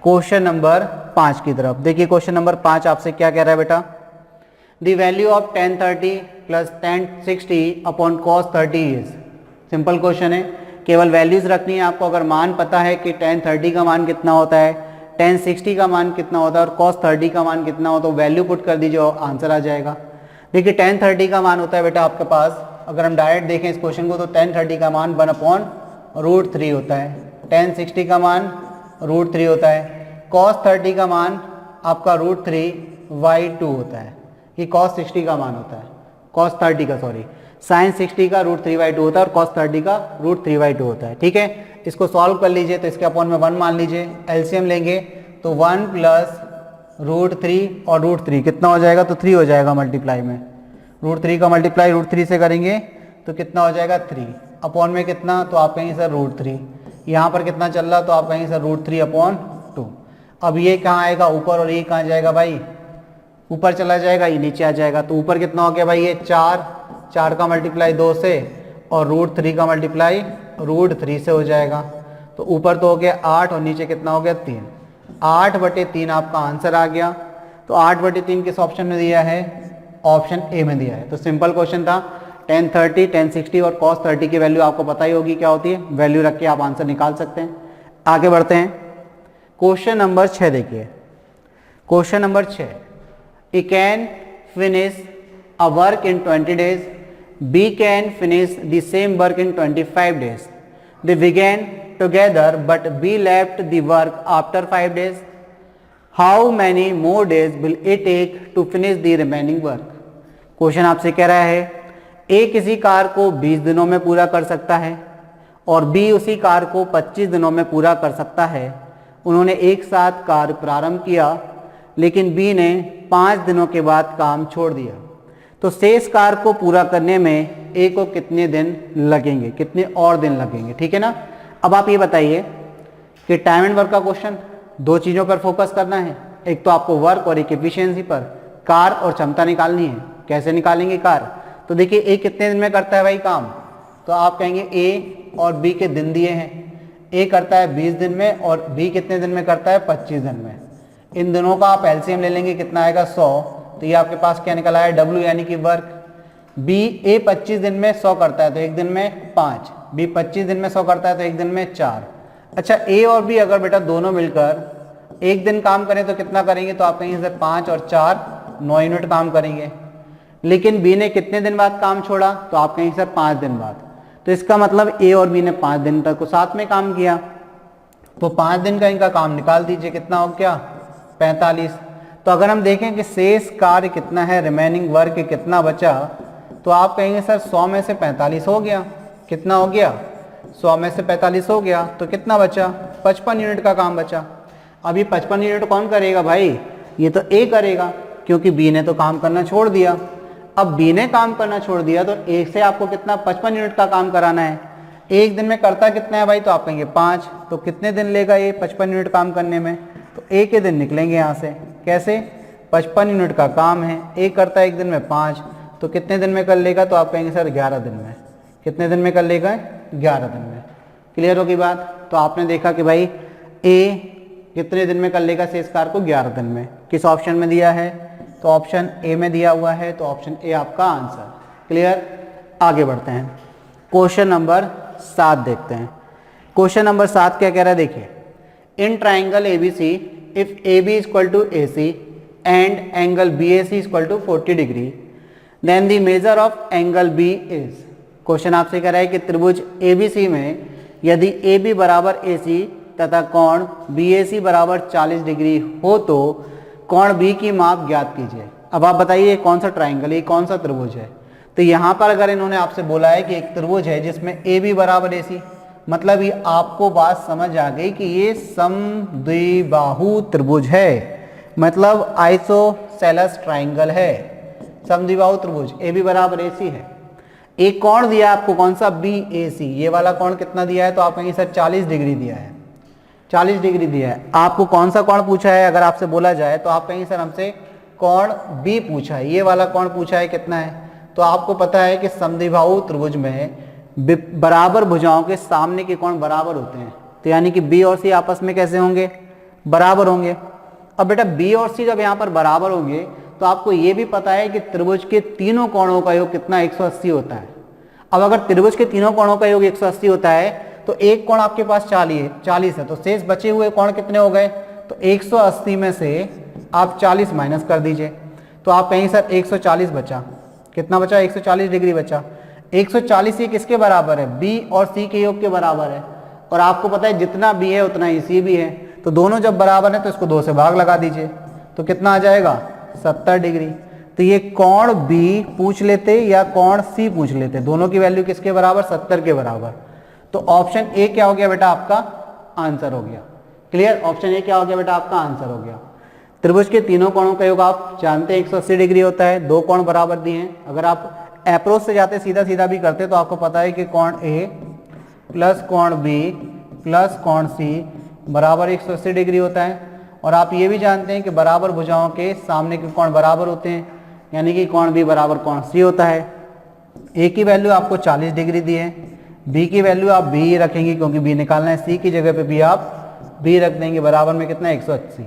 Question number 5 की तरफ देखिए। क्वेश्चन नंबर 5 आपसे क्या कह रहा है बेटा, the value of tan 30 plus tan 60 upon cos 30 is. Simple question है, केवल वैल्यूज रखनी है आपको। अगर मान पता है कि tan 30 का मान कितना होता है, tan 60 का मान कितना होता है और cos 30 का मान कितना होता है, वैल्यू पुट कर दीजिए और आंसर आ जाएगा। देखिए tan 30 का मान होता है बेटा आपके पास, अगर हम डायरेक्ट देखें इस क्वेश्चन को तो tan 30 का मान 1/√3 होता है, tan 60 का मान √3 होता है, cos 30 का मान आपका √3/2 होता है। ये cos 60 का मान होता है, cos 30 का सॉरी, sin 60 का √3/2 होता है और cos 30 का √3/2 होता है। ठीक है, इसको सॉल्व कर लीजिए तो इसके अपॉन में 1 मान लीजिए, एलसीएम लेंगे तो 1 प्लस √3 और √3 कितना हो जाएगा, तो 3 हो जाएगा मल्टीप्लाई में। √3 का मल्टीप्लाई √3 से करेंगे तो कितना हो जाएगा 3, अपॉन में कितना, तो आप कहेंगे सर √3, यहाँ पर कितना चल रहा तो आप कहेंगे सर √3/2। अब ये कहाँ आएगा ऊपर और ये कहाँ जाएगा भाई, ऊपर चला जाएगा, ये नीचे आ जाएगा। तो ऊपर कितना हो गया भाई, ये 4 का मल्टीप्लाई 2 से और √3 का मल्टीप्लाई √3 से हो जाएगा। तो ऊपर तो हो गया 8 और नीचे कितना हो गया 3, 8/3 आपका आंसर आ गया। तो 8/3 किस ऑप्शन में दिया है, ऑप्शन ए में दिया है। तो सिंपल क्वेश्चन था, tan 30, tan 60 और cos 30 की वैल्यू आपको पता ही होगी क्या होती है, वैल्यू रख के आप आंसर निकाल सकते हैं। आगे बढ़ते हैं, क्वेश्चन नंबर 6 देखिए। Question number 6, A can finish a work in 20 days, B can finish the same work in 25 days, they begin together but B left the work after 5 days, how many more days will it take to finish the remaining work. Question आपसे कह रहा है ए किसी car को 20 दिनों में पूरा कर सकता है और बी उसी कार को 25 दिनों में पूरा कर सकता है। उन्होंने एक साथ कार्य प्रारंभ किया लेकिन बी ने 5 दिनों के बाद काम छोड़ दिया, तो शेष कार्य को पूरा करने में ए को कितने दिन लगेंगे, कितने और दिन लगेंगे। ठीक है ना। अब आप ये बताइए कि टाइम एंड वर्क का क्वेश्चन, दो चीज़ों पर फोकस करना है, एक तो आपको वर्क और एक एफिशिएंसी पर, कार और क्षमता निकालनी है। कैसे निकालेंगे कार, तो देखिए ए कितने दिन में करता है भाई काम, तो आप कहेंगे ए और बी के दिन दिए हैं, ए करता है 20 दिन में और बी कितने दिन में करता है 25 दिन में। इन दोनों का आप एलसीएम ले लेंगे, कितना आएगा 100, तो ये आपके पास क्या निकल आया डब्ल्यू यानी कि वर्क। बी ए 25 दिन में 100 करता है तो एक दिन में 5, बी 25 दिन में 100 करता है तो एक दिन में 4। अच्छा ए और बी अगर बेटा दोनों मिलकर एक दिन काम करें तो कितना करेंगे, तो आप कहेंगे सर 5 और 4 9 यूनिट काम करेंगे। लेकिन बी ने कितने दिन बाद काम छोड़ा, तो आप कहेंगे सर 5 दिन बाद। तो इसका मतलब ए और बी ने 5 दिन तक को साथ में काम किया, तो 5 दिन का इनका काम निकाल दीजिए, कितना हो गया 45। तो अगर हम देखें कि शेष कार्य कितना है, रिमेनिंग वर्क कितना बचा, तो आप कहेंगे सर 100 में से 45 हो गया, कितना हो गया 100 में से 45 हो गया, तो कितना बचा 55 यूनिट का काम बचा। अभी 55 यूनिट कौन करेगा भाई, ये तो ए करेगा क्योंकि बी ने तो काम करना छोड़ दिया। अब बी ने काम करना छोड़ दिया तो ए से आपको कितना 55 यूनिट का काम कराना है। एक दिन में करता कितना है भाई, तो आप कहेंगे 5, तो कितने दिन लेगा ये 55 यूनिट काम करने में, तो ए के दिन निकलेंगे यहाँ से। कैसे, 55 यूनिट का काम है, ए करता है एक दिन में 5, तो कितने दिन में कर लेगा, तो आप कहेंगे सर 11 दिन में। कितने दिन में कर लेगा, 11 दिन में। क्लियर होगी बात। तो आपने देखा कि भाई ए कितने दिन में कर लेगा शेष कार्य को, 11 दिन में। किस ऑप्शन में दिया है, तो ऑप्शन ए में दिया हुआ है, तो ऑप्शन ए आपका आंसर। क्लियर। आगे बढ़ते हैं, क्वेश्चन नंबर 7 देखते हैं। क्वेश्चन नंबर 7 क्या कह रहा है, देखिए, in triangle ABC if A B equal to A C and angle B A C equal to 40 degree then the measure of angle B is. Question आपसे कह रहा है कि त्रिभुज एबीसी में यदि ए बी बराबर ए सी तथा कोण बी ए सी बराबर 40 डिग्री हो तो कोण बी की माप ज्ञात कीजिए। अब आप बताइए कौन सा ट्राइंगल है, कौन सा त्रिभुज है। तो यहाँ पर अगर इन्होंने आपसे बोला है कि एक त्रिभुज है जिसमें ए बी बराबर ए सी, मतलब ये आपको बात समझ आ गई कि ये समद्विबाहु त्रिभुज है, मतलब आइसोसेलेस ट्राइंगल है, समद्विबाहु त्रिभुज ए बी बराबर ए सी है। एक कोण दिया आपको, कौन सा, बी ए सी, ये वाला कोण कितना दिया है, तो आप कहेंगे सर 40 डिग्री दिया है, 40 डिग्री दिया है। आपको कौन सा कोण पूछा है, अगर आपसे बोला जाए तो आप कहेंगे सर हमसे कोण बी पूछा है, ये वाला कोण पूछा है, कितना है। तो आपको पता है कि समद्विबाहु त्रिभुज में बराबर भुजाओं के सामने के कोण बराबर होते हैं, तो यानी कि बी और सी आपस में कैसे होंगे, बराबर होंगे। अब बेटा बी और सी जब यहाँ पर बराबर होंगे तो आपको ये भी पता है कि त्रिभुज के तीनों कोणों का योग कितना 180 होता है। अब अगर त्रिभुज के तीनों कोणों का योग 180 होता है तो एक कोण आपके पास 40 है, तो शेष बचे हुए कोण कितने हो गए? तो 180 में से आप 40 माइनस कर दीजिए, तो आप कहेंगे सर 140 बचा। कितना बचा? 140 डिग्री बचा। 140 ये किसके बराबर है? बी और सी के योग के बराबर है। और आपको पता है जितना बी है उतना ही सी भी है, तो दोनों जब बराबर है तो इसको 2 से भाग लगा दीजिए, तो कितना आ जाएगा? 70 डिग्री। तो ये कोण बी पूछ लेते या कोण सी पूछ लेते, दोनों की वैल्यू किसके बराबर? 70 के बराबर। तो ऑप्शन ए क्या हो गया बेटा? आपका आंसर हो गया। क्लियर? ऑप्शन ए क्या हो गया बेटा? आपका आंसर हो गया। त्रिभुज के तीनों कोणों का योग आप जानते हैं 180 डिग्री होता है, दो कोण बराबर दिए हैं। अगर आप अप्रोच से जाते सीधा सीधा भी करते तो आपको पता है कि कोण ए प्लस कोण बी प्लस कोण सी बराबर 180 डिग्री होता है। और आप ये भी जानते हैं कि बराबर भुजाओं के सामने के कोण बराबर होते हैं, यानी कि कोण बी बराबर कोण सी होता है। ए की वैल्यू आपको 40 डिग्री दी है, बी की वैल्यू आप बी ही रखेंगे क्योंकि बी निकालना है, सी की जगह पे भी आप बी रख देंगे। बराबर में कितना? 180।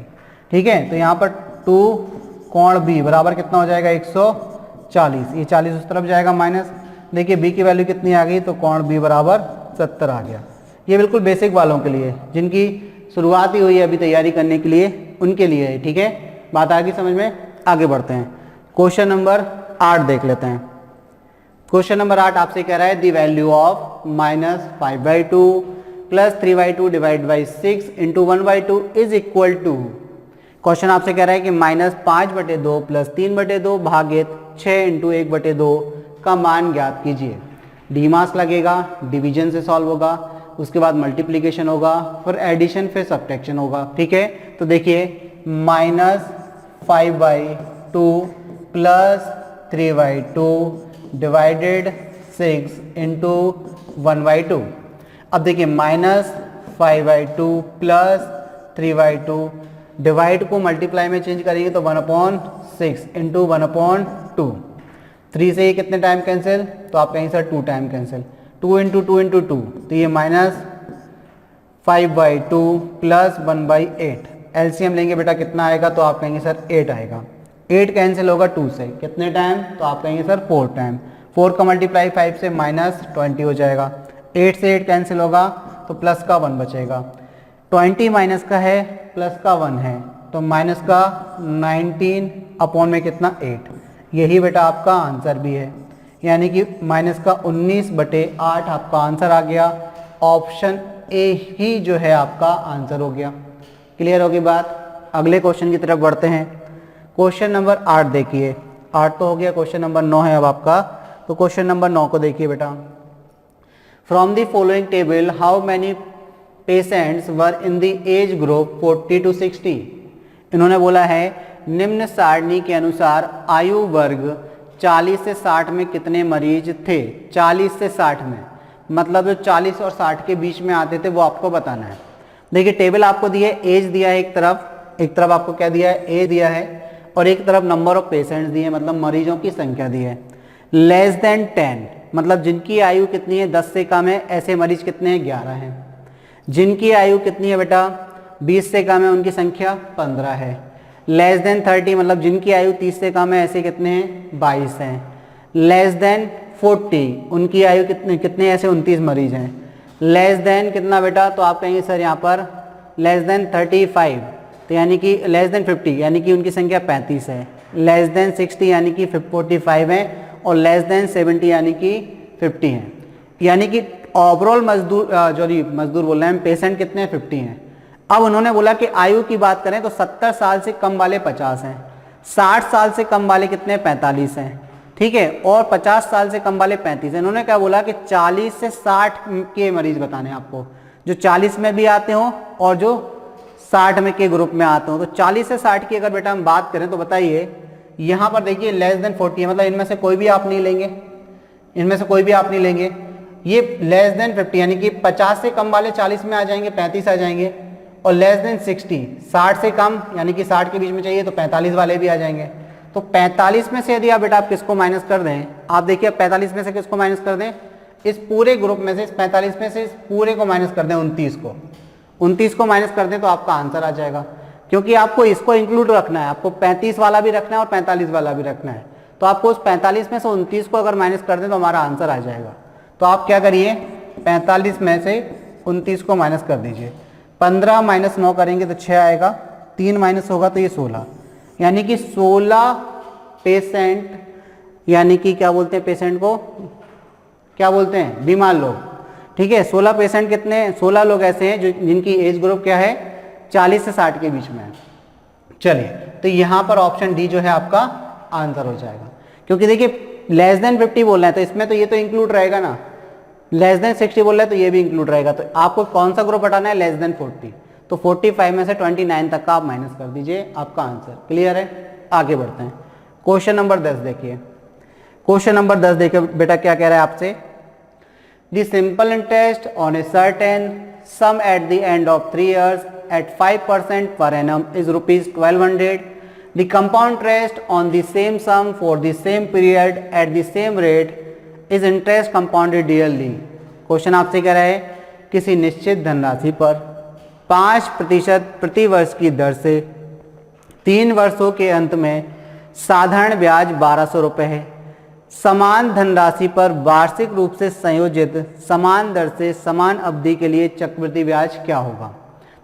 ठीक है, तो यहाँ पर 2 कोण बी बराबर कितना हो जाएगा? 140। ये 40 उस तरफ जाएगा माइनस। देखिए बी की वैल्यू कितनी आ गई? तो कोण बी बराबर 70 आ गया। ये बिल्कुल बेसिक वालों के लिए, जिनकी शुरुआत ही हुई है अभी तैयारी करने के लिए, उनके लिए है। ठीक है, बात आ गई समझ में? आगे बढ़ते हैं। क्वेश्चन नंबर 8 देख लेते हैं। क्वेश्चन नंबर 8 आपसे कह रहा है the value of -5/2 plus 3/2 divide by 6 into 1/2 is equal to. Question आपसे कह रहा है कि -5/2 प्लस 3/2 भागित 6 इंटू 1/2 का मान ज्ञात कीजिए। डीमास लगेगा, डिवीजन से सॉल्व होगा, उसके बाद मल्टीप्लीकेशन होगा, फिर एडिशन, फिर सब्ट्रैक्शन होगा। ठीक है, तो देखिए -5/2 प्लस 3/2 डिवाइडेड 6 इंटू 1/2। अब देखिए -5/2 प्लस 3/2 डिवाइड को मल्टीप्लाई में चेंज करेंगे तो 1/6 इंटू 1/2। 3 से ये कितने टाइम कैंसिल? तो आप कहेंगे sir 2 time cancel. 2 into 2 into 2, तो ये -5/2 प्लस 1/8। एलसीएम लेंगे बेटा कितना आएगा? तो आप कहेंगे सर 8 आएगा। 8 कैंसिल होगा 2 से, कितने टाइम? तो आप कहेंगे सर 4 टाइम। 4 का मल्टीप्लाई 5 से -20 हो जाएगा। 8 से 8 कैंसिल होगा तो प्लस का 1 बचेगा। 20 माइनस का है, प्लस का 1 है, तो माइनस का 19 अपॉन में कितना? 8। यही बेटा आपका आंसर भी है, यानी कि -19/8 आपका आंसर आ गया। ऑप्शन ए ही जो है आपका आंसर हो गया। क्लियर होगी बात? अगले क्वेश्चन की तरफ बढ़ते हैं। क्वेश्चन नंबर 8 देखिए। 8 तो हो गया, क्वेश्चन नंबर 9 है अब आपका। तो क्वेश्चन नंबर 9 को देखिए बेटा। From the following table how many patients were in the age group 40 to 60। इन्होंने बोला है निम्न सारणी के अनुसार आयु वर्ग 40 से 60 में कितने मरीज थे? 40 से 60 में मतलब जो 40 और 60 के बीच में आते थे वो आपको बताना है। देखिए टेबल आपको दिया है, एज दिया है एक तरफ आपको क्या दिया है? एज दिया है, और एक तरफ नंबर ऑफ पेशेंट्स दिए हैं, मतलब मरीजों की संख्या दी है। लेस देन 10 मतलब जिनकी आयु कितनी है? 10 से कम है, ऐसे मरीज कितने हैं? 11 हैं। जिनकी आयु कितनी है बेटा? 20 से कम है, उनकी संख्या 15 है। लेस देन 30 मतलब जिनकी आयु 30 से कम है, ऐसे कितने हैं? 22 हैं। लेस देन 40 उनकी आयु कितने ऐसे 29 मरीज हैं। लेस देन कितना बेटा? तो आप कहेंगे सर यहाँ पर लेस देन 35, तो यानी कि लेस देन 50 यानी कि उनकी संख्या 35 है। लेस देन 60 यानी कि 45 है, और लेस देन 70 यानी कि 50 हैं। यानी कि ओवरऑल मजदूर बोल रहे हैं, पेशेंट कितने हैं? 50 हैं। अब उन्होंने बोला कि आयु की बात करें तो 70 साल से कम वाले 50 हैं, 60 साल से कम वाले कितने? 45 हैं। ठीक है, और 50 साल से कम वाले 35 हैं। इन्होंने क्या बोला कि 40 से 60 के मरीज बताने हैं आपको, जो 40 में भी आते हों और जो 60 में के ग्रुप में आते हों। तो 40 से 60 की अगर बेटा हम बात करें तो बताइए, यहाँ पर देखिए लेस देन 40 है, मतलब इनमें से कोई भी आप नहीं लेंगे, इनमें से कोई भी आप नहीं लेंगे। ये लेस देन 50 यानी कि 50 से कम वाले 40 में आ जाएंगे, 35 आ जाएंगे, और लेस देन 60 60 से कम यानी कि 60 के बीच में चाहिए तो 45 वाले भी आ जाएंगे। तो 45 में से यदि आप बेटा आप किसको माइनस कर दें, आप देखिए 45 में से किसको माइनस कर दें? इस पूरे ग्रुप में से, इस 45 में से इस पूरे को माइनस कर दें 29 को। 29 को माइनस कर दें तो आपका आंसर आ जाएगा, क्योंकि आपको इसको इंक्लूड रखना है, आपको 35 वाला भी रखना है और 45 वाला भी रखना है। तो आपको उस 45 में से 29 को अगर माइनस कर दें तो हमारा आंसर आ जाएगा। तो आप क्या करिए, 45 में से 29 को माइनस कर दीजिए। 15 माइनस 9 करेंगे तो 6 आएगा, 3 माइनस होगा तो ये 16, यानी कि 16% यानी कि क्या बोलते हैं पेशेंट को, क्या बोलते हैं, बीमार लोग। ठीक है, 16% कितने, 16 लोग ऐसे हैं जो जिनकी एज ग्रुप क्या है 40 से 60 के बीच में है। चलिए, तो यहाँ पर ऑप्शन डी जो है आपका आंसर हो जाएगा, क्योंकि देखिए लेस देन 50 बोलना है तो इसमें तो ये तो इंक्लूड रहेगा ना, लेस देन 60 बोल रहा है तो ये भी इंक्लूड रहेगा। तो आपको कौन सा ग्रुप हटाना है, लेस देन 40। तो 45 में से 29 तक का आप माइनस कर दीजिए, आपका आंसर क्लियर है। आगे बढ़ते हैं, क्वेश्चन नंबर 10 देखिए। क्वेश्चन नंबर 10 देखिए बेटा, क्या कह रहा है आपसे, the simple interest on a certain some at the end of 3 years at 5% per annum is ₹1200. The compound interest on the same sum for the same period at the same rate is interest compounded yearly. Question आपसे कह रहा है किसी निश्चित धनराशि पर 5% प्रति वर्ष की दर से 3 वर्षों के अंत में साधारण ब्याज 1200 रुपये है। समान धनराशि पर वार्षिक रूप से संयोजित समान दर से समान अवधि के लिए चक्रवृद्धि ब्याज क्या होगा।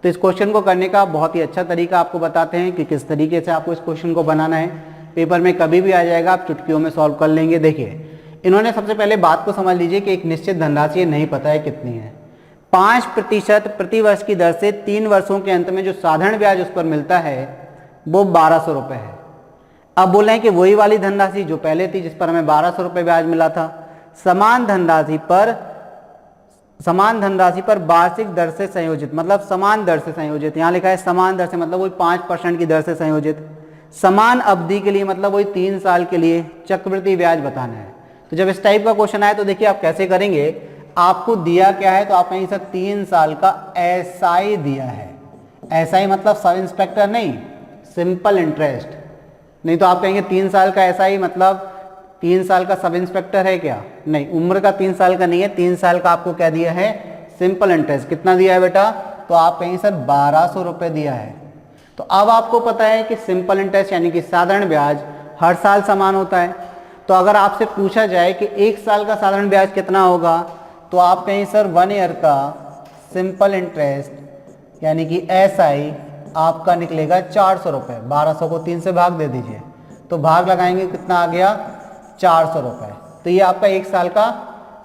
तो इस क्वेश्चन को करने का बहुत ही अच्छा तरीका आपको बताते हैं कि किस तरीके से आपको इस क्वेश्चन को बनाना है। पेपर में कभी भी आ जाएगा, आप चुटकियों में सॉल्व कर लेंगे। देखिए, इन्होंने सबसे पहले बात को समझ लीजिए कि एक निश्चित धनराशि नहीं पता है कितनी है, 5% प्रति वर्ष की दर से 3 वर्षों के अंत में जो साधारण ब्याज उस पर मिलता है वो 1200 रुपये है। अब बोल रहे हैं कि वही वाली धनराशि जो पहले थी जिस पर हमें 1200 रुपये ब्याज मिला था, समान धनराशि पर वार्षिक दर से संयोजित, मतलब समान दर से संयोजित, यहाँ लिखा है समान दर से मतलब वही 5% की दर से संयोजित, समान अवधि के लिए मतलब वही 3 साल के लिए चक्रवृद्धि ब्याज बताना है। तो जब इस टाइप का क्वेश्चन आए तो देखिए आप कैसे करेंगे, आपको दिया क्या है, तो आप कहेंगे सर 3 साल का एसआई दिया है। एसआई मतलब सब इंस्पेक्टर नहीं, सिंपल इंटरेस्ट। नहीं तो आप कहेंगे 3 साल का एसआई मतलब 3 साल का सब इंस्पेक्टर है क्या, नहीं, उम्र का 3 साल का नहीं है, 3 साल का आपको क्या दिया है, सिंपल इंटरेस्ट। कितना दिया है बेटा, तो आप कहेंगे सर 1200 रुपये दिया है। तो अब आपको पता है कि सिंपल इंटरेस्ट यानी कि साधारण ब्याज हर साल समान होता है। तो अगर आपसे पूछा जाए कि 1 साल का साधारण ब्याज कितना होगा, तो आप कहें सर 1 ईयर का सिंपल इंटरेस्ट यानी कि एसआई आपका निकलेगा 400 रुपये। 1200 को 3 से भाग दे दीजिए, तो भाग लगाएंगे कितना आ गया, 400 रुपये। तो ये आपका 1 साल का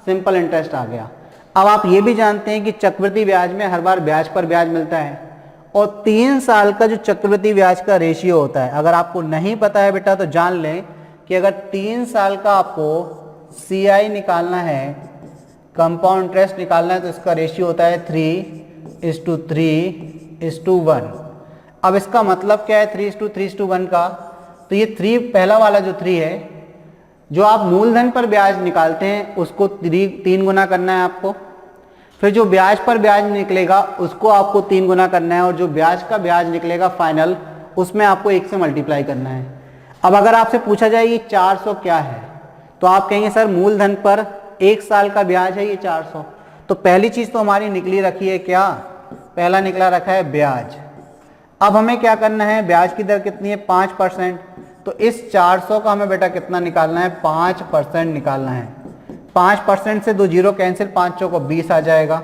सिंपल इंटरेस्ट आ गया। अब आप ये भी जानते हैं कि चक्रवृद्धि ब्याज में हर बार ब्याज पर ब्याज मिलता है, और 3 साल का जो चक्रवृद्धि ब्याज का रेशियो होता है, अगर आपको नहीं पता है बेटा तो जान लें कि अगर 3 साल का आपको सीआई निकालना है, कंपाउंड इंटरेस्ट निकालना है, तो इसका रेशियो होता है 3:3:1। अब इसका मतलब क्या है 3:3:1 का, तो ये 3 पहला वाला जो 3 है, जो आप मूलधन पर ब्याज निकालते हैं उसको 3 गुना करना है आपको, फिर जो ब्याज पर ब्याज निकलेगा उसको आपको 3 गुना करना है, और जो ब्याज का ब्याज निकलेगा फाइनल उसमें आपको 1 से मल्टीप्लाई करना है। अब अगर आपसे पूछा जाए ये 400 क्या है, तो आप कहेंगे सर मूलधन पर 1 साल का ब्याज है ये 400। तो पहली चीज़ तो हमारी निकली रखी है क्या, पहला निकला रखा है ब्याज। अब हमें क्या करना है, ब्याज की दर कितनी है 5%, तो इस 400 का हमें बेटा कितना निकालना है, 5% निकालना है। 5% से 2 जीरो कैंसिल, 5 चौको 20 आ जाएगा।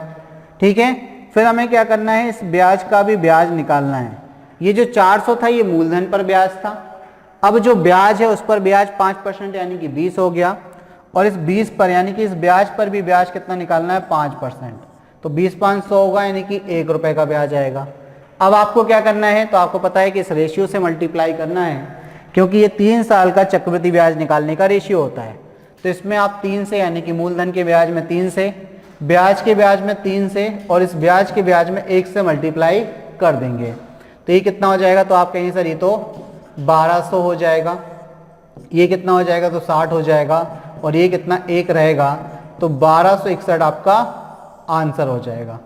ठीक है, फिर हमें क्या करना है, इस ब्याज का भी ब्याज निकालना है। ये जो 400 था ये मूलधन पर ब्याज था, अब जो ब्याज है उस पर ब्याज 5% यानी कि 20 हो गया, और इस 20 पर यानी कि इस ब्याज पर भी ब्याज कितना निकालना है 5%, तो 20/500 होगा यानी कि 1 रुपये का ब्याज आएगा। अब आपको क्या करना है, तो आपको पता है कि इस रेशियो से मल्टीप्लाई करना है, क्योंकि ये 3 साल का चक्रवृद्धि ब्याज निकालने का रेशियो होता है। तो इसमें आप 3 से यानी कि मूलधन के ब्याज में 3 से, ब्याज के ब्याज में 3 से, और इस ब्याज के ब्याज में 1 से मल्टीप्लाई कर देंगे। तो ये कितना हो जाएगा, तो आप कहेंगे सर ये तो 1200 हो जाएगा, ये कितना हो जाएगा, तो 60 हो जाएगा, और ये कितना 1 रहेगा, तो 1261 आपका आंसर हो जाएगा।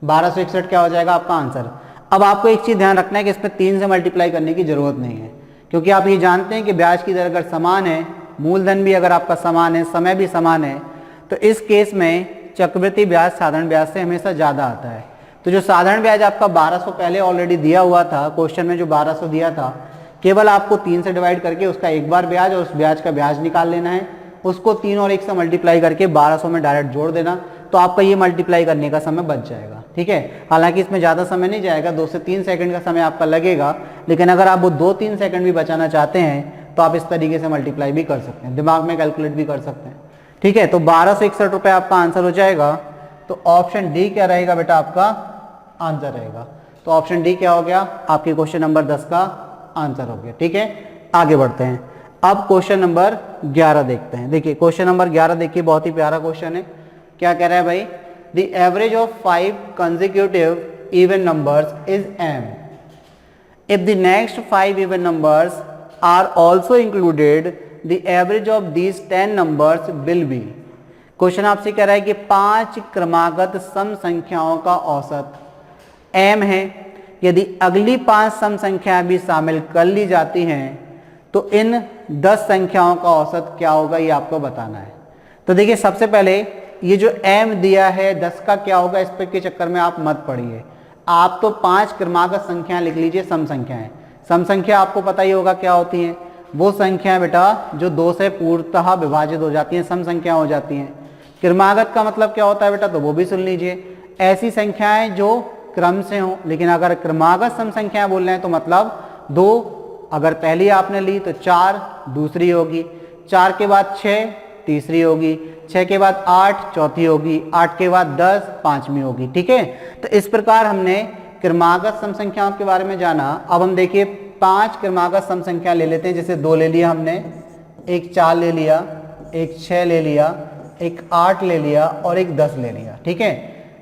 1261 क्या हो जाएगा आपका आंसर। अब आपको एक चीज़ ध्यान रखना है कि इसमें 3 से मल्टीप्लाई करने की ज़रूरत नहीं है, क्योंकि आप ये जानते हैं कि ब्याज की दर अगर समान है, मूलधन भी अगर आपका समान है, समय भी समान है, तो इस केस में चक्रवृद्धि ब्याज साधारण ब्याज से हमेशा ज़्यादा आता है। तो जो साधारण ब्याज आपका 1200 पहले ऑलरेडी दिया हुआ था, क्वेश्चन में जो 1200 दिया था, केवल आपको 3 से डिवाइड करके उसका एक बार ब्याज और उस ब्याज का ब्याज निकाल लेना है, उसको 3 और 1 से मल्टीप्लाई करके 1200 में डायरेक्ट जोड़ देना, तो आपका ये मल्टीप्लाई करने का समय बच जाएगा। ठीक है, हालांकि इसमें ज़्यादा समय नहीं जाएगा, 2 से 3 सेकंड का समय आपका लगेगा, लेकिन अगर आप वो 2-3 सेकंड भी बचाना चाहते हैं तो आप इस तरीके से मल्टीप्लाई भी कर सकते हैं, दिमाग में कैलकुलेट भी कर सकते हैं। ठीक है, तो 1261 रुपये आपका आंसर हो जाएगा। तो ऑप्शन डी क्या रहेगा बेटा, आपका आंसर रहेगा। तो ऑप्शन डी क्या हो गया, आपके क्वेश्चन नंबर 10 का आंसर हो गया। ठीक है, आगे बढ़ते हैं। अब क्वेश्चन नंबर 11 देखते हैं। देखिए क्वेश्चन नंबर 11 देखिए, बहुत ही प्यारा क्वेश्चन है। क्या कह रहा है भाई, the average of 5 consecutive even numbers is m if the next 5 even numbers are also included, the average of these 10 numbers will be। Question आपसे कह रहा है कि 5 क्रमागत सम संख्याओं का औसत m है, यदि अगली 5 सम संख्याएं भी शामिल कर ली जाती हैं तो इन 10 संख्याओं का औसत क्या होगा, ये आपको बताना है। तो देखिए सबसे पहले ये जो m दिया है 10 का क्या होगा, इस पर के चक्कर में आप मत पढ़िए, आप तो 5 क्रमागत संख्याएं लिख लीजिए, सम संख्याएं। सम संख्या आपको पता ही होगा क्या होती हैं, वो संख्याएं बेटा जो 2 से पूर्णतः विभाजित हो जाती हैं, सम संख्या हो जाती हैं। क्रमागत का मतलब क्या होता है बेटा, तो वो भी सुन लीजिए, ऐसी संख्याएं जो क्रम से हों। लेकिन अगर क्रमागत सम संख्याएं बोल रहे हैं तो मतलब 2 अगर पहली आपने ली तो 4 दूसरी होगी, 4 के बाद 6 तीसरी होगी, 6 के बाद 8 चौथी होगी, 8 के बाद 10 पांचवी होगी। ठीक है, तो इस प्रकार हमने क्रमागत सम संख्याओं के बारे में जाना। अब हम देखिए 5 क्रमागत सम संख्या ले लेते हैं। जैसे 2 ले लिया हमने, एक 4 ले लिया, एक 6 ले लिया, एक 8 ले लिया और एक 10 ले लिया। ठीक है,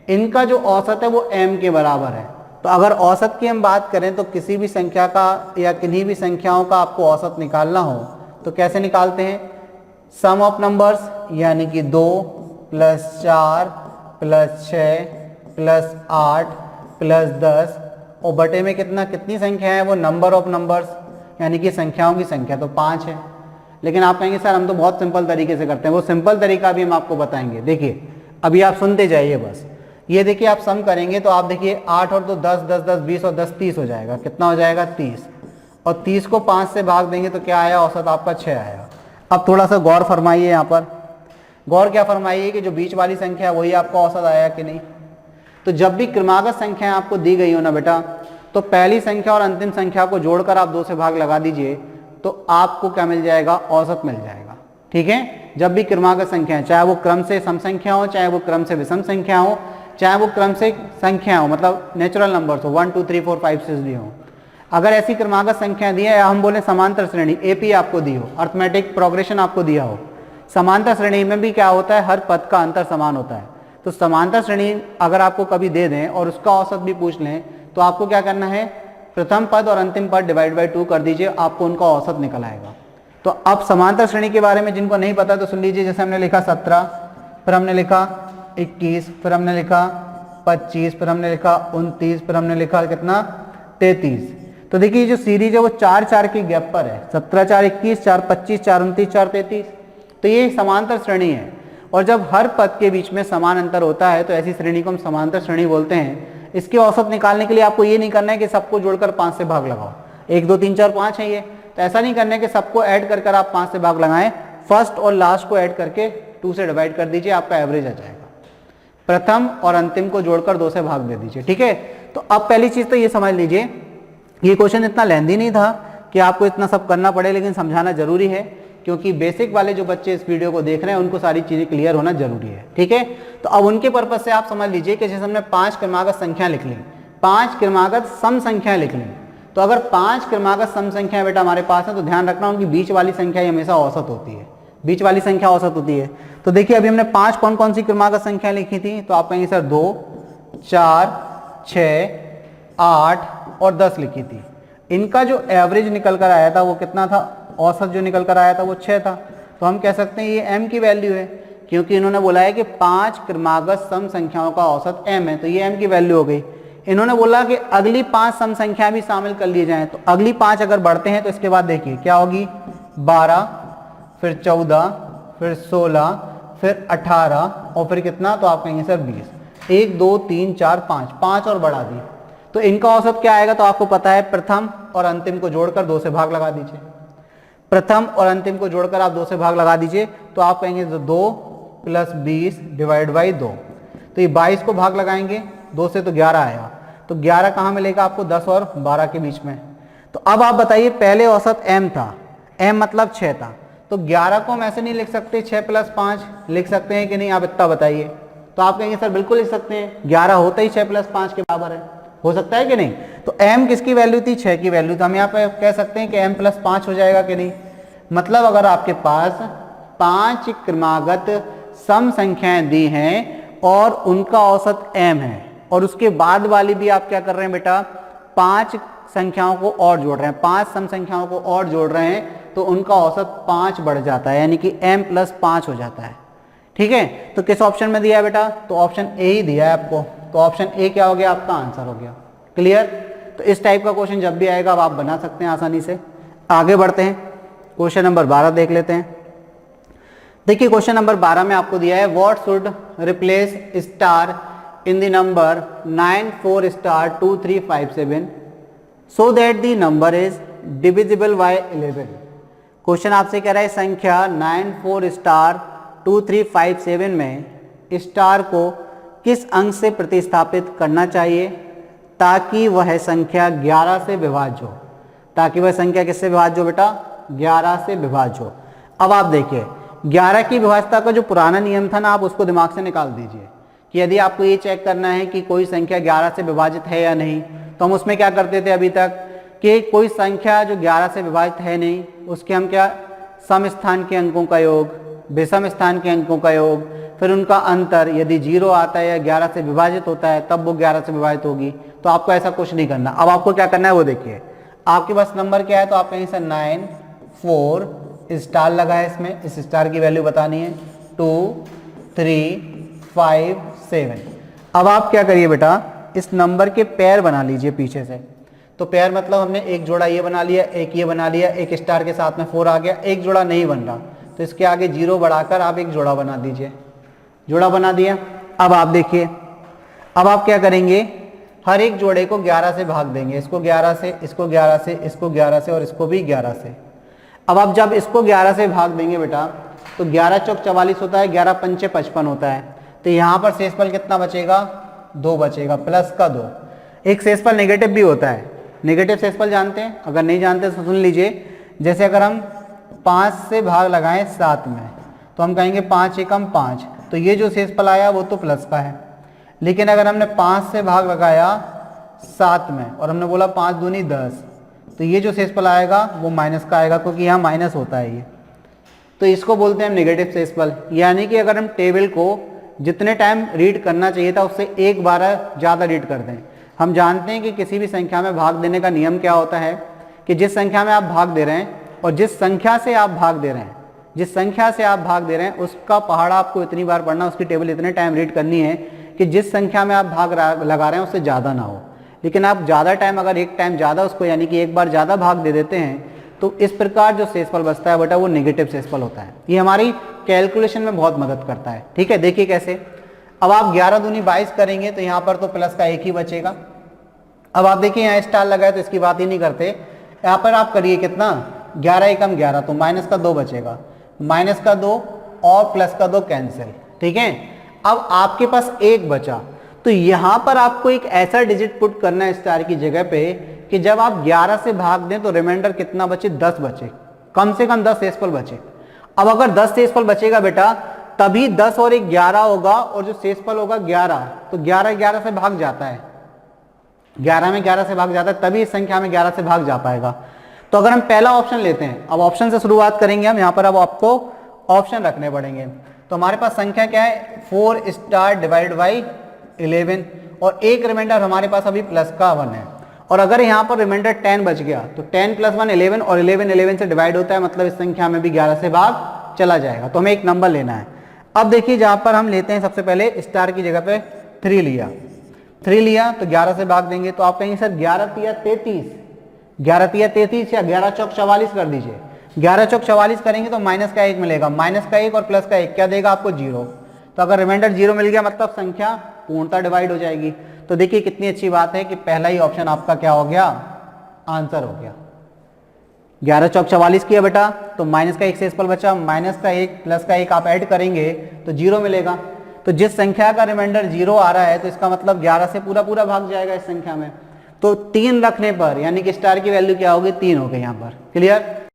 इनका जो औसत है वो m के बराबर है। तो अगर औसत की हम बात करें तो किसी भी संख्या का या किन्हीं भी संख्याओं का आपको औसत निकालना हो तो कैसे निकालते हैं, सम ऑफ नंबर्स, यानी कि 2 + 4 + 6 + 8 + 10 और बटे में कितनी संख्या है, वो नंबर ऑफ नंबर्स, यानी कि संख्याओं की संख्या तो 5 है। लेकिन आप कहेंगे सर हम तो बहुत सिंपल तरीके से करते हैं, वो सिंपल तरीका भी हम आपको बताएंगे। देखिए अभी आप सुनते जाइए बस। ये देखिए आप सम करेंगे तो आप देखिए 8 और 2 10 10 10 20 और 10 30 हो जाएगा। कितना हो जाएगा, 30। और 30 को 5 से भाग देंगे तो क्या आया, औसत आपका 6 आया। अब थोड़ा सा गौर फरमाइए, यहाँ पर गौर क्या फरमाइए कि जो बीच वाली संख्या है वही आपका औसत आया कि नहीं। तो जब भी क्रमागत संख्या आपको दी गई हो ना बेटा, तो पहली संख्या और अंतिम संख्या को जोड़कर आप 2 से भाग लगा दीजिए तो आपको क्या मिल जाएगा, औसत मिल जाएगा। ठीक है, जब भी क्रमागत संख्या है, चाहे वो क्रम से सम संख्या हो, चाहे वो क्रम से विषम संख्या हो, चाहे वो क्रम से संख्या हो, मतलब नेचुरल नंबर्स हो, 1 2 3 4 5 6 दी हो, अगर ऐसी क्रमागत संख्या दी है या हम बोले समांतर श्रेणी एपी आपको दी हो, अर्थमेटिक प्रोग्रेशन आपको दिया हो, समांतर श्रेणी में भी क्या होता है, हर पद का अंतर समान होता है। तो समांतर श्रेणी अगर आपको कभी दे दें और उसका औसत भी पूछ लें तो आपको क्या करना है, प्रथम पद और अंतिम पद डिवाइड बाई 2 कर दीजिए, आपको उनका औसत निकल आएगा। तो अब समांतर श्रेणी के बारे में जिनको नहीं पता तो सुन लीजिए। जैसे हमने लिखा 17, फिर हमने लिखा 21, फिर हमने लिखा 25, फिर हमने लिखा 29, फिर हमने लिखा कितना 33। तो देखिए जो सीरीज है वो 4 4 के गैप पर है, 17 4 21, 4 25, 4 29, 4 33। तो ये समांतर श्रेणी है। और जब हर पद के बीच में समान अंतर होता है तो ऐसी श्रेणी को हम समांतर श्रेणी बोलते हैं। इसके औसत निकालने के लिए आपको ये नहीं करना है कि सबको जोड़कर 5 से भाग लगाओ, 1 2 3 4 5 है ये, तो ऐसा नहीं करना है कि सबको ऐड कर कर आप 5 से भाग लगाएं, फर्स्ट और लास्ट को ऐड करके 2 से डिवाइड कर दीजिए, आपका एवरेज आ जाएगा। प्रथम और अंतिम को जोड़कर 2 से भाग दे दीजिए। ठीक है, तो अब पहली चीज तो ये समझ लीजिए, ये क्वेश्चन इतना लेंथी नहीं था कि आपको इतना सब करना पड़े, लेकिन समझाना जरूरी है क्योंकि बेसिक वाले जो बच्चे इस वीडियो को देख रहे हैं उनको सारी चीजें क्लियर होना जरूरी है। ठीक है, तो अब उनके पर्पज से आप समझ लीजिए कि जैसे हमने 5 क्रमागत संख्या लिख ली, 5 क्रमागत सम संख्या लिख ली, तो अगर 5 क्रमागत सम संख्या बेटा हमारे पास है तो ध्यान रखना उनकी बीच वाली संख्या हमेशा औसत होती है, बीच वाली संख्या औसत होती है। तो देखिए अभी हमने 5 कौन कौन सी क्रमागत संख्या लिखी थी, तो आप कहेंगे सर 2 4 6 8 और 10 लिखी थी। इनका जो एवरेज निकल कर आया था वो कितना था, औसत जो निकल कर आया था वो 6 था। तो हम कह सकते हैं ये m की वैल्यू है, क्योंकि इन्होंने बोला है कि 5 क्रमागत सम संख्याओं का औसत m है, तो ये m की वैल्यू हो गई। इन्होंने बोला कि अगली 5 सम संख्या भी शामिल कर लिए जाएं, तो अगली 5 अगर बढ़ते हैं तो इसके बाद देखिए क्या होगी, 12 फिर 14 फिर 16 फिर 18 और फिर कितना, तो आप कहेंगे सर 20। 1 2 3 4 5, 5 और बढ़ा दी, तो इनका औसत क्या आएगा? तो आपको पता है प्रथम और अंतिम को जोड़कर 2 से भाग लगा दीजिए। प्रथम और अंतिम को जोड़कर आप 2 से भाग लगा दीजिए, तो आप कहेंगे 2 + 20 / 2, तो ये 22 को भाग लगाएंगे 2 से तो 11 आया, तो 11 कहाँ मिलेगा आपको? 10 और 12 के बीच में। तो अब आप बताइए, पहले औसत m था, m मतलब 6 था, तो 11 को हम ऐसे नहीं लिख सकते 6 + 5 लिख सकते हैं कि नहीं? आप इतना बताइए। तो आप कहेंगे सर बिल्कुल लिख सकते हैं, 11 होता ही 6 + 5 के बराबर है, हो सकता है कि नहीं? तो m किसकी वैल्यू थी? 6 की वैल्यू, तो हम यहाँ पे कह सकते हैं कि m + 5 हो जाएगा कि नहीं? मतलब अगर आपके पास 5 क्रमागत सम संख्याएं दी हैं और उनका औसत m है, और उसके बाद वाली भी आप क्या कर रहे हैं बेटा? 5 संख्याओं को और जोड़ रहे हैं, 5 सम संख्याओं को और जोड़ रहे हैं, तो उनका औसत 5 बढ़ जाता है, यानी कि m + 5 हो जाता है। ठीक है, तो किस ऑप्शन में दिया है बेटा? तो ऑप्शन ए ही दिया है आपको, तो ऑप्शन ए क्या हो गया? आपका आंसर हो गया। क्लियर? तो इस टाइप का क्वेश्चन जब भी आएगा आप बना सकते हैं आसानी से। आगे बढ़ते हैं, क्वेश्चन नंबर 12 देख लेते हैं। देखिए क्वेश्चन नंबर 12 में आपको दिया है what should replace star in the number 94*2357 so that the number is divisible by 11। Question आपसे कह रहा है संख्या 94*2357 में स्टार को किस अंक से प्रतिस्थापित करना चाहिए ताकि वह संख्या 11 से विभाज्य हो। ताकि वह संख्या किससे विभाज्य हो बेटा? 11 से विभाज्य हो। अब आप देखिए 11 की विभाज्यता का जो पुराना नियम था ना, आप उसको दिमाग से निकाल दीजिए कि यदि आपको ये चेक करना है कि कोई संख्या 11 से विभाजित है या नहीं, तो हम उसमें क्या करते थे अभी तक कि कोई संख्या जो 11 से विभाजित है नहीं, उसके हम क्या सम स्थान के अंकों का योग, विषम स्थान के अंकों का योग, फिर उनका अंतर, यदि 0 आता है या 11 से विभाजित होता है तब वो 11 से विभाजित होगी। तो आपको ऐसा कुछ नहीं करना। अब आपको क्या करना है वो देखिए, आपके पास नंबर क्या है, तो आप कहेंगे सर 9 4 स्टार लगा है, इसमें इस स्टार की वैल्यू बतानी है 2 3 5 7। अब आप क्या करिए बेटा, इस नंबर के पेयर बना लीजिए पीछे से। तो पेयर मतलब हमने एक जोड़ा ये बना लिया, एक ये बना लिया, एक स्टार के साथ में 4 आ गया, एक जोड़ा नहीं बन रहा तो इसके आगे 0 बढ़ाकर आप एक जोड़ा बना दीजिए। जोड़ा बना दिया। अब आप देखिए, अब आप क्या करेंगे, हर एक जोड़े को 11 से भाग देंगे, इसको 11 से, इसको 11 से, इसको 11 से और इसको भी 11 से। अब आप जब इसको 11 से भाग देंगे बेटा, तो 11 चौक 44 होता है, 11 पंचे 55 होता है, तो यहाँ पर शेषफल कितना बचेगा? 2 बचेगा, प्लस का 2। एक शेषफल नेगेटिव भी होता है, नेगेटिव शेषफल जानते हैं? अगर नहीं जानते तो सुन लीजिए। जैसे अगर हम 5 से भाग लगाएं 7 में, तो हम कहेंगे 5 एकम 5, तो ये जो शेषफल आया वो तो प्लस का है। लेकिन अगर हमने 5 से भाग लगाया 7 में और हमने बोला 5 दूनी 10, तो ये जो शेषफल आएगा वो माइनस का आएगा, क्योंकि यहाँ माइनस होता है ये। तो इसको बोलते हैं हम नेगेटिव शेषफल। यानी कि अगर हम टेबल को जितने टाइम रीड करना चाहिए था उससे एक बार ज़्यादा रीड कर दें। हम जानते हैं कि किसी भी संख्या में भाग देने का नियम क्या होता है कि जिस संख्या में आप भाग दे रहे हैं और जिस संख्या से आप भाग दे रहे हैं, जिस संख्या से आप भाग दे रहे हैं उसका पहाड़ा आपको इतनी बार पढ़ना, उसकी टेबल इतने टाइम रीड करनी है कि जिस संख्या में आप भाग लगा रहे हैं उससे ज़्यादा ना हो। लेकिन आप ज़्यादा टाइम, अगर एक टाइम ज़्यादा उसको यानी कि एक बार ज़्यादा भाग दे देते हैं, तो इस प्रकार जो शेषफल बचता है बेटा वो नेगेटिव शेषफल होता है। ये हमारी कैलकुलेशन में बहुत मदद करता है। ठीक है, देखिए कैसे। अब आप 11 दूनी 22 करेंगे तो यहाँ पर तो प्लस का 1 ही बचेगा। अब आप देखिए यहाँ स्टार लगा है तो इसकी बात ही नहीं करते। यहाँ पर आप करिए कितना, 11 एकम 11, तो माइनस का 2 बचेगा, माइनस का 2 और प्लस का 2 कैंसिल। ठीक है, अब आपके पास 1 बचा, तो यहाँ पर आपको एक ऐसा डिजिट पुट करना है स्टार की जगह पे कि जब आप 11 से भाग दें तो रिमाइंडर कितना बचे? 10 बचे, कम से कम 10 शेषफल बचे। अब अगर 10 शेषफल बचेगा बेटा तभी 10 और 1 11 होगा, और जो शेषफल होगा 11, तो 11 11 से भाग जाता है, 11 में 11 से भाग जाता है, तभी इस संख्या में 11 से भाग जा पाएगा। तो अगर हम पहला ऑप्शन लेते हैं, अब ऑप्शन से शुरुआत करेंगे हम, यहाँ पर अब आपको ऑप्शन रखने पड़ेंगे। तो हमारे पास संख्या क्या है? 4 स्टार डिवाइड बाई 11, और एक रिमाइंडर हमारे पास अभी प्लस का 1 है। और अगर यहाँ पर रिमाइंडर 10 बच गया तो 10 + 1 11, और 11 11 से डिवाइड होता है, मतलब इस संख्या में भी 11 से भाग चला जाएगा। तो हमें एक नंबर लेना है। अब देखिए जहाँ पर हम लेते हैं, सबसे पहले स्टार की जगह पे 3 लिया, 3 लिया तो 11 से भाग देंगे, तो आप कहेंगे सर 11 तिया 33, 11 तिया 33 या 11 चौक 44 कर दीजिए। 11 चौक 44 करेंगे तो माइनस का 1 मिलेगा, माइनस का 1 और प्लस का 1 क्या देगा आपको? 0। तो अगर रिमाइंडर 0 मिल गया मतलब संख्या पूर्णतः डिवाइड हो जाएगी। तो देखिए कितनी अच्छी बात है कि पहला ही ऑप्शन आपका क्या हो गया, आंसर हो गया। 11 चौक 44 किया बेटा, तो माइनस का 1 शेषफल बचा, माइनस का 1 प्लस का 1 आप ऐड करेंगे तो 0 मिलेगा। तो जिस संख्या का रिमाइंडर 0 आ रहा है तो इसका मतलब 11 से पूरा पूरा भाग जाएगा इस संख्या में। तो 3 रखने पर यानी कि स्टार की वैल्यू क्या होगी, 3 हो गई यहाँ पर। क्लियर।